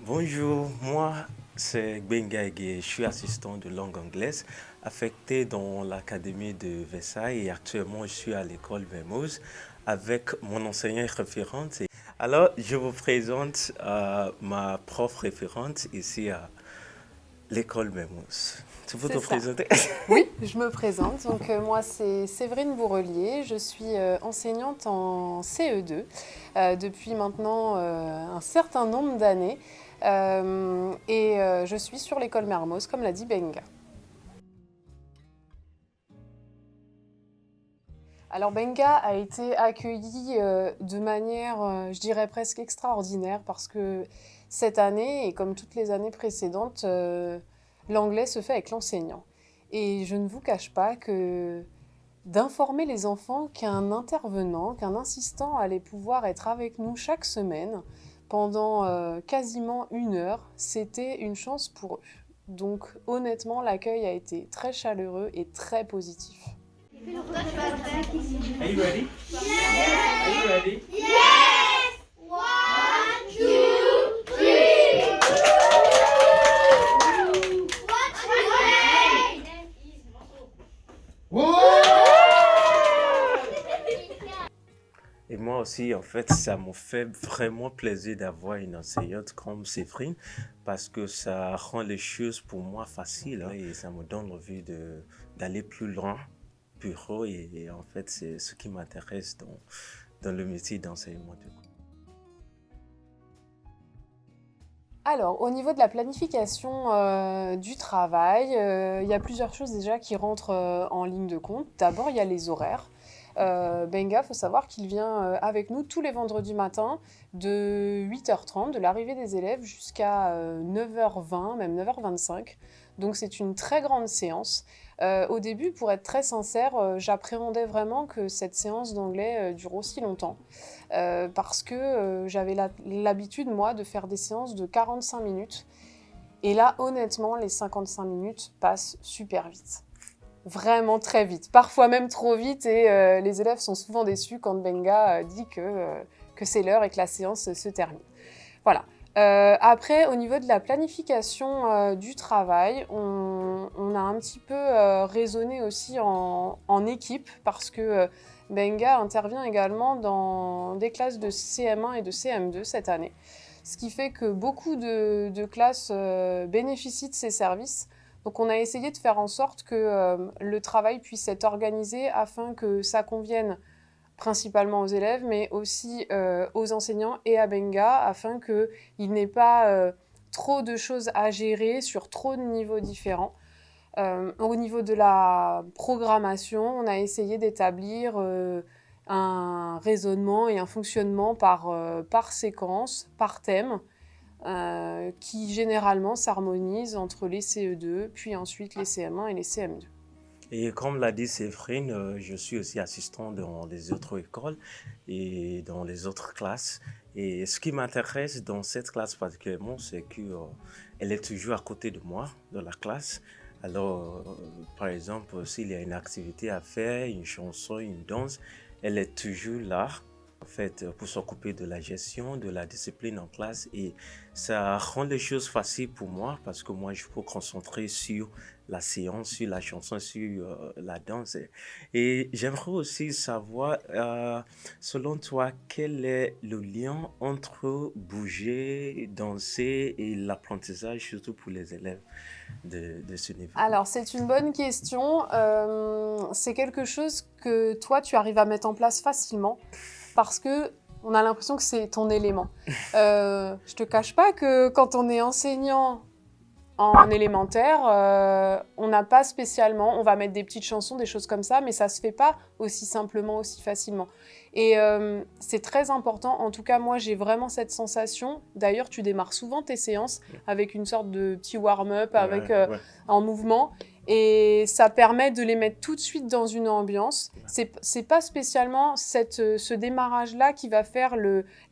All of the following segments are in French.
Bonjour, moi c'est Gbenga Ege, je suis assistant de langue anglaise affecté dans l'Académie de Versailles et actuellement je suis à l'école Vermoz avec mon enseignante référente. Alors je vous présente ma prof référente ici à l'école Vermoz. Tu peux te C'est ça. présenter? Oui, je me présente. Donc, moi, c'est Séverine Bourrelier. Je suis enseignante en CE2 depuis maintenant un certain nombre d'années. Je suis sur l'école Mermoz, comme l'a dit Benga. Alors, Benga a été accueilli de manière, je dirais, presque extraordinaire parce que cette année, et comme toutes les années précédentes, l'anglais se fait avec l'enseignant. Et je ne vous cache pas que d'informer les enfants qu'un intervenant, qu'un assistant allait pouvoir être avec nous chaque semaine pendant quasiment 1 heure, c'était une chance pour eux. Donc honnêtement, l'accueil a été très chaleureux et très positif. Are you ready? Are you ready? Et moi aussi, en fait, ça me fait vraiment plaisir d'avoir une enseignante comme Séverine parce que ça rend les choses pour moi faciles hein, et ça me donne envie d'aller plus loin, plus haut et en fait, c'est ce qui m'intéresse dans le métier d'enseignement. Alors, au niveau de la planification du travail, il y a plusieurs choses déjà qui rentrent en ligne de compte. D'abord, il y a les horaires. Benga, il faut savoir qu'il vient avec nous tous les vendredis matins de 8h30, de l'arrivée des élèves jusqu'à 9h20, même 9h25. Donc c'est une très grande séance. Au début, pour être très sincère, j'appréhendais vraiment que cette séance d'anglais dure aussi longtemps. Parce que j'avais l'habitude, moi, de faire des séances de 45 minutes. Et là, honnêtement, les 55 minutes passent super vite. Vraiment très vite, parfois même trop vite et les élèves sont souvent déçus quand Benga dit que c'est l'heure et que la séance se termine. Voilà. Après, au niveau de la planification du travail, on a un petit peu raisonné aussi en équipe parce que Benga intervient également dans des classes de CM1 et de CM2 cette année. Ce qui fait que beaucoup de classes bénéficient de ces services. Donc on a essayé de faire en sorte que le travail puisse être organisé afin que ça convienne principalement aux élèves, mais aussi aux enseignants et à Benga, afin qu'il n'ait pas trop de choses à gérer sur trop de niveaux différents. Au niveau de la programmation, on a essayé d'établir un raisonnement et un fonctionnement par séquence, par thème, qui généralement s'harmonisent entre les CE2, puis ensuite les CM1 et les CM2. Et comme l'a dit Séverine, je suis aussi assistant dans les autres écoles et dans les autres classes. Et ce qui m'intéresse dans cette classe particulièrement, c'est qu'elle est toujours à côté de moi dans la classe. Alors, par exemple, s'il y a une activité à faire, une chanson, une danse, elle est toujours là, en fait, pour s'occuper de la gestion, de la discipline en classe. Et ça rend les choses faciles pour moi parce que moi, je peux concentrer sur la séance, sur la chanson, sur la danse. Et j'aimerais aussi savoir, selon toi, quel est le lien entre bouger, danser et l'apprentissage, surtout pour les élèves de ce niveau? Alors, c'est une bonne question. C'est quelque chose que toi, tu arrives à mettre en place facilement parce que on a l'impression que c'est ton élément. Je te cache pas que quand on est enseignant en élémentaire, on n'a pas spécialement, on va mettre des petites chansons, des choses comme ça, mais ça se fait pas aussi simplement, aussi facilement. Et c'est très important, en tout cas moi j'ai vraiment cette sensation, d'ailleurs tu démarres souvent tes séances avec une sorte de petit warm-up, avec, Ouais. en mouvement, et ça permet de les mettre tout de suite dans une ambiance. C'est pas spécialement ce démarrage-là qui va faire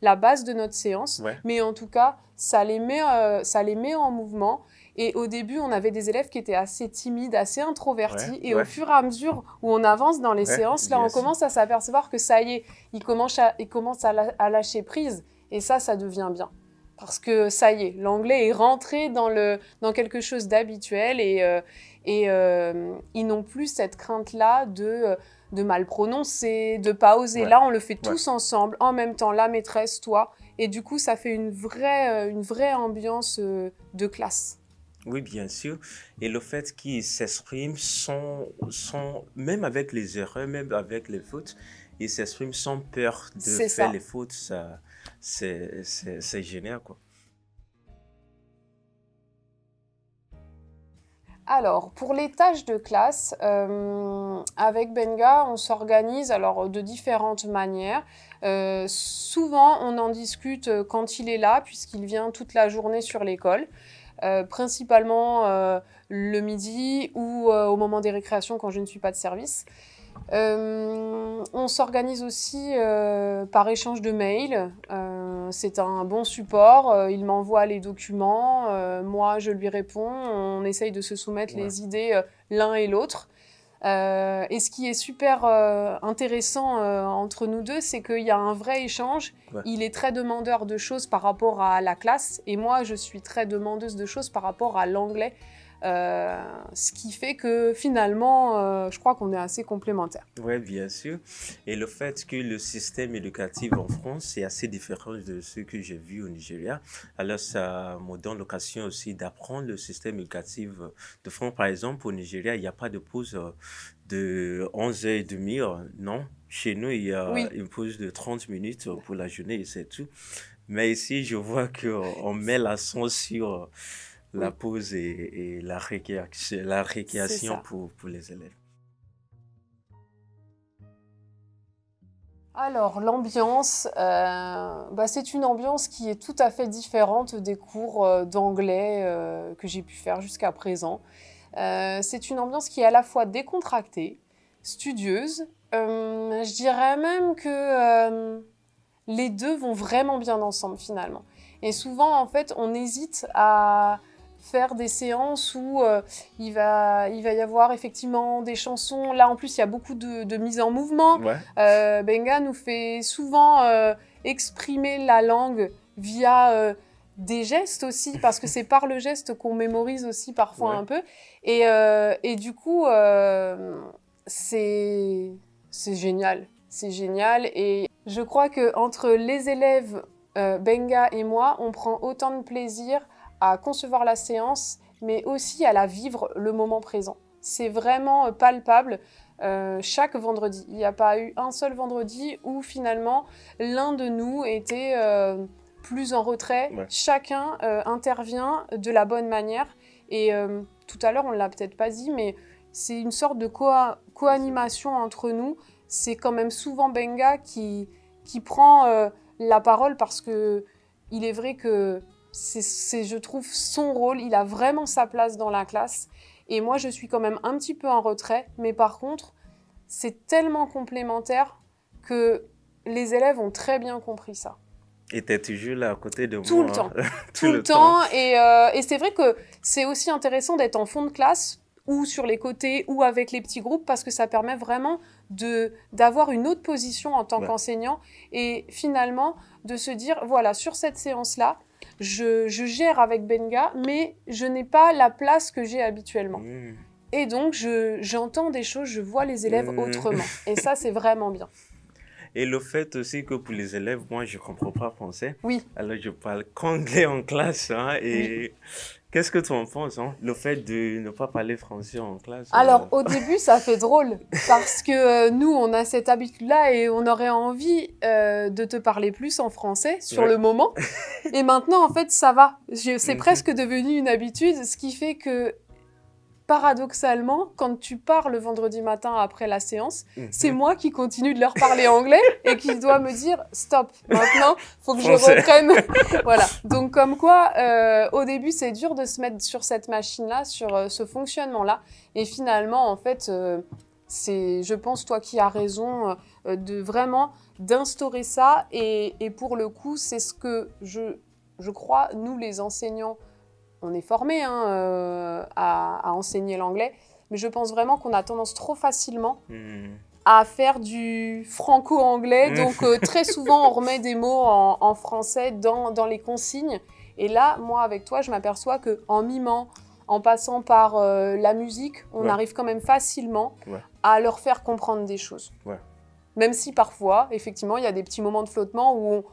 la base de notre séance, Ouais. mais en tout cas ça les met en mouvement. Et au début, on avait des élèves qui étaient assez timides, assez introvertis. Ouais, Et au ouais, fur et à mesure où on avance dans les ouais, séances, là, on bien sûr. commence à s'apercevoir que ça y est, ils commencent à lâcher prise. Et ça devient bien. Parce que ça y est, l'anglais est rentré dans quelque chose d'habituel ils n'ont plus cette crainte-là de mal prononcer, de pas oser. Ouais, Là, on le fait ouais. tous ensemble, en même temps, la maîtresse, toi. Et du coup, ça fait une vraie ambiance de classe. Oui, bien sûr. Et le fait qu'ils s'expriment même avec les erreurs, même avec les fautes, ils s'expriment sans peur de C'est faire ça. les fautes, ça, c'est génial, quoi. Alors, pour les tâches de classe, avec Benga, on s'organise alors de différentes manières. Souvent, on en discute quand il est là, puisqu'il vient toute la journée sur l'école, principalement le midi ou au moment des récréations quand je ne suis pas de service. On s'organise aussi par échange de mails. C'est un bon support. Il m'envoie les documents. Moi, je lui réponds. On essaye de se soumettre Ouais, les idées l'un et l'autre. Et ce qui est super intéressant entre nous deux, c'est qu'il y a un vrai échange. ouais. Il est très demandeur de choses par rapport à la classe. Et moi, je suis très demandeuse de choses par rapport à l'anglais. Ce qui fait que finalement, je crois qu'on est assez complémentaires. Ouais, bien sûr. Et le fait que le système éducatif en France est assez différent de ce que j'ai vu au Nigeria, alors ça me donne l'occasion aussi d'apprendre le système éducatif de France. Par exemple, au Nigeria, il n'y a pas de pause de 11h30, non. Chez nous, il y a Oui, une pause de 30 minutes pour la journée et c'est tout. Mais ici, je vois qu'on met l'accent sur la oui, pause et la c'est récréation ça. pour les élèves. Alors, l'ambiance, c'est une ambiance qui est tout à fait différente des cours d'anglais que j'ai pu faire jusqu'à présent. C'est une ambiance qui est à la fois décontractée, studieuse. Je dirais même que les deux vont vraiment bien ensemble finalement. Et souvent, en fait, on hésite à faire des séances où il va y avoir effectivement des chansons. Là, en plus, il y a beaucoup de mise en mouvement. Ouais. Benga nous fait souvent exprimer la langue via des gestes aussi, parce que c'est par le geste qu'on mémorise aussi parfois Ouais. un peu. Et du coup, c'est c'est génial. C'est génial. Et je crois que entre les élèves, Benga et moi, on prend autant de plaisir à concevoir la séance, mais aussi à la vivre le moment présent. C'est vraiment palpable chaque vendredi. Il n'y a pas eu un seul vendredi où finalement l'un de nous était plus en retrait. Ouais. Chacun intervient de la bonne manière. Et tout à l'heure, on ne l'a peut-être pas dit, mais c'est une sorte de co-animation entre nous. C'est quand même souvent Benga qui prend la parole parce que il est vrai que c'est, je trouve, son rôle. Il a vraiment sa place dans la classe. Et moi, je suis quand même un petit peu en retrait. Mais par contre, c'est tellement complémentaire que les élèves ont très bien compris ça. Et t'es toujours là à côté de Tout le moi, temps. hein, tout Tout le le temps. temps. Et c'est vrai que c'est aussi intéressant d'être en fond de classe ou sur les côtés ou avec les petits groupes parce que ça permet vraiment d'avoir une autre position en tant Ouais. qu'enseignant et finalement de se dire, voilà, sur cette séance-là, je gère avec Benga, mais je n'ai pas la place que j'ai habituellement. Mm. Et donc, j'entends des choses, je vois les élèves Mm. autrement. Et ça, c'est vraiment bien. Et le fait aussi que pour les élèves, moi, je comprends pas français. Oui, Alors, je parle qu'anglais en classe, hein, oui. et qu'est-ce que tu en penses, hein? Le fait de ne pas parler français en classe. Alors, au début, ça fait drôle parce que nous, on a cette habitude-là et on aurait envie de te parler plus en français sur Ouais. le moment. Et maintenant, en fait, ça va. C'est Mhm. presque devenu une habitude, ce qui fait que, paradoxalement, quand tu pars le vendredi matin après la séance, c'est Mhm. moi qui continue de leur parler anglais et qui dois me dire « Stop, maintenant, faut que je Français. reprenne. » Voilà. Donc, comme quoi, au début, c'est dur de se mettre sur cette machine-là, sur ce fonctionnement-là. Et finalement, en fait, c'est, je pense, toi qui as raison, de vraiment d'instaurer ça. Et pour le coup, c'est ce que je crois, nous, les enseignants, on est formés hein, à enseigner l'anglais, mais je pense vraiment qu'on a tendance trop facilement Mm. à faire du franco-anglais. Donc, très souvent, on remet des mots en français dans les consignes. Et là, moi, avec toi, je m'aperçois qu'en mimant, en passant par la musique, on arrive quand même facilement à leur faire comprendre des choses. Même si parfois, effectivement, il y a des petits moments de flottement où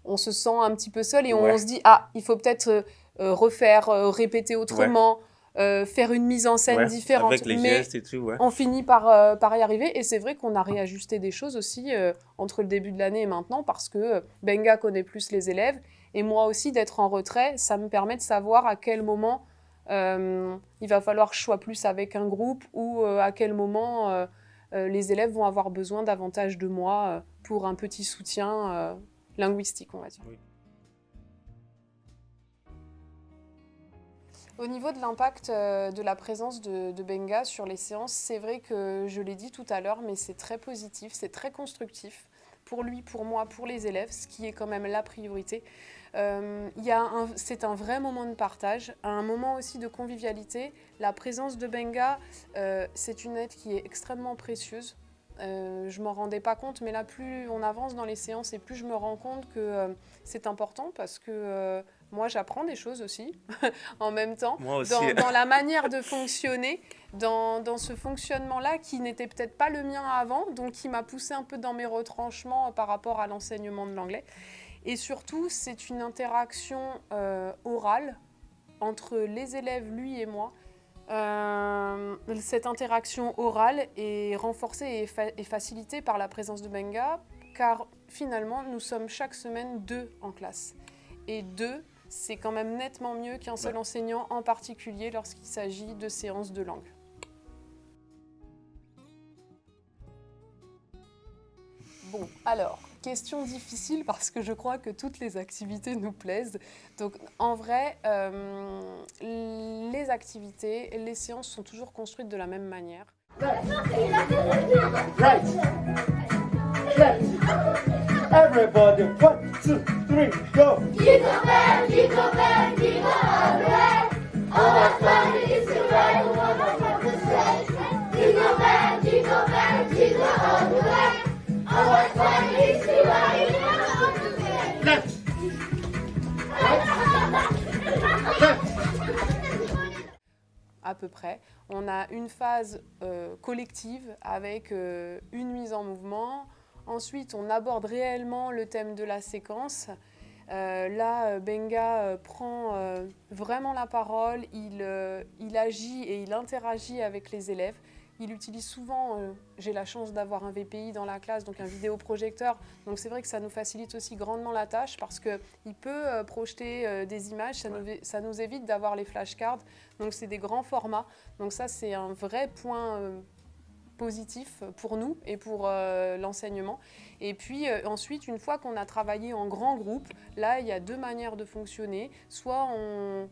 on se sent un petit peu seul et on se dit « Ah, il faut peut-être refaire, répéter autrement ». Faire une mise en scène différente, avec les gestes et tout, on finit par y arriver. Et c'est vrai qu'on a réajusté des choses aussi entre le début de l'année et maintenant parce que Benga connaît plus les élèves et moi aussi d'être en retrait, ça me permet de savoir à quel moment il va falloir que je sois plus avec un groupe ou à quel moment les élèves vont avoir besoin davantage de moi pour un petit soutien linguistique, on va dire. Au niveau de l'impact de la présence de Benga sur les séances, c'est vrai que je l'ai dit tout à l'heure, mais c'est très positif, c'est très constructif pour lui, pour moi, pour les élèves, ce qui est quand même la priorité. C'est un vrai moment de partage, un moment aussi de convivialité. La présence de Benga, c'est une aide qui est extrêmement précieuse. Je m'en rendais pas compte, mais là, plus on avance dans les séances et plus je me rends compte que c'est important parce que moi, j'apprends des choses aussi en même temps, dans la manière de fonctionner, dans ce fonctionnement-là qui n'était peut-être pas le mien avant, donc qui m'a poussé un peu dans mes retranchements par rapport à l'enseignement de l'anglais. Et surtout, c'est une interaction orale entre les élèves, lui et moi. Cette interaction orale est renforcée et facilitée par la présence de Benga, car finalement, nous sommes chaque semaine 2 en classe. Et 2, c'est quand même nettement mieux qu'un seul enseignant, en particulier lorsqu'il s'agit de séances de langue. Bon, alors, question difficile parce que je crois que toutes les activités nous plaisent. Donc, en vrai, les activités, les séances sont toujours construites de la même manière. Everybody, 1, 2, 3, go! Jingle bell, jingle all the way. Oh, what fun it is to ride on one of the sleigh. Jingle bell, all the way. Oh, what fun it is to ride on one of the sleigh. Left. À peu près. On a une phase collective avec une mise en mouvement. Ensuite, on aborde réellement le thème de la séquence. Là, Benga prend vraiment la parole, il agit et il interagit avec les élèves. Il utilise souvent, j'ai la chance d'avoir un VPI dans la classe, donc un vidéoprojecteur. Donc c'est vrai que ça nous facilite aussi grandement la tâche parce qu'il peut projeter des images, ça nous évite d'avoir les flashcards. Donc c'est des grands formats. Donc ça, c'est un vrai point positif pour nous et pour l'enseignement. Et puis ensuite, une fois qu'on a travaillé en grand groupe, là, il y a 2 manières de fonctionner. Soit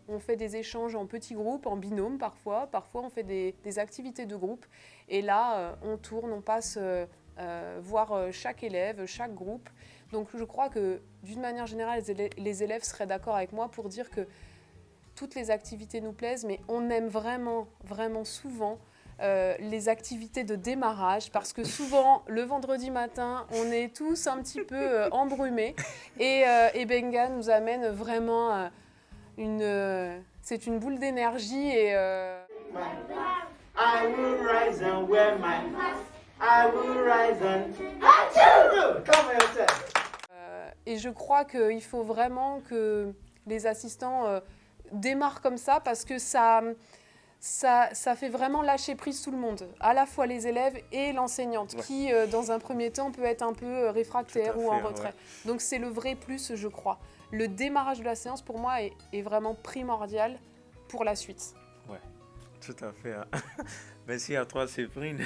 on fait des échanges en petits groupes, en binôme parfois. Parfois, on fait des activités de groupe. Et là, on tourne, on passe voir chaque élève, chaque groupe. Donc, je crois que d'une manière générale, les élèves seraient d'accord avec moi pour dire que toutes les activités nous plaisent, mais on aime vraiment, vraiment souvent les activités de démarrage parce que souvent le vendredi matin on est tous un petit peu embrumés et Benga nous amène vraiment c'est une boule d'énergie et I will rise and wear my mask. I will rise and achoo! Come on, yourself. Et je crois qu'il faut vraiment que les assistants démarrent comme ça parce que ça fait vraiment lâcher prise tout le monde, à la fois les élèves et l'enseignante, qui, dans un premier temps, peut être un peu réfractaire ou en retrait. Donc c'est le vrai plus, je crois. Le démarrage de la séance, pour moi, est vraiment primordial pour la suite. Ouais, tout à fait. Merci à toi, Séverine.